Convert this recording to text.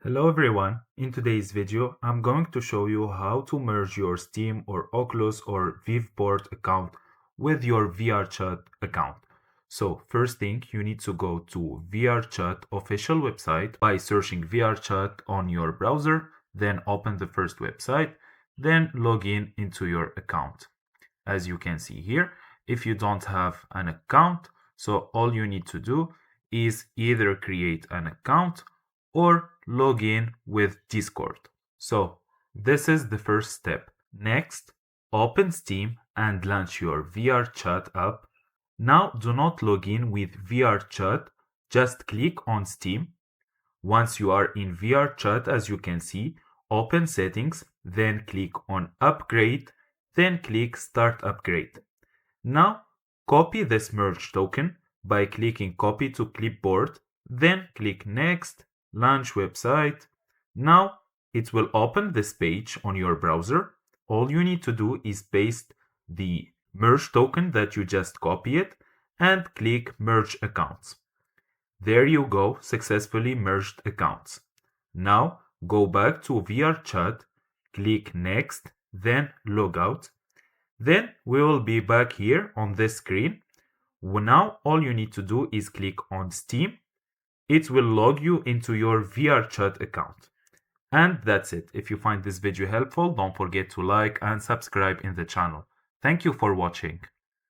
Hello everyone, in today's video I'm going to show you how to merge your Steam or Oculus or VivPort account with your VRChat account. So first thing, you need to go to VRChat official website by searching VRChat on your browser, then open the first website, then log in into your account. As you can see here, if you don't have an account, so all you need to do is either create an account or log in with Discord. So this is the first step. Next, open Steam and launch your VRChat app. Now do not log in with VRChat, just click on Steam. Once you are in VRChat, as you can see, open settings, then click on upgrade, then click start upgrade. Now copy this merge token by clicking copy to clipboard, then click next, launch website. Now it will open this page on your browser. All you need to do is paste the merge token that you just copied and click merge accounts. There you go, successfully merged accounts. Now go back to VRChat, click next, then log out. Then we will be back here on this screen. Now all you need to do is click on Steam. It will log you into your VRChat account. And that's it. If you find this video helpful, don't forget to like and subscribe in the channel. Thank you for watching.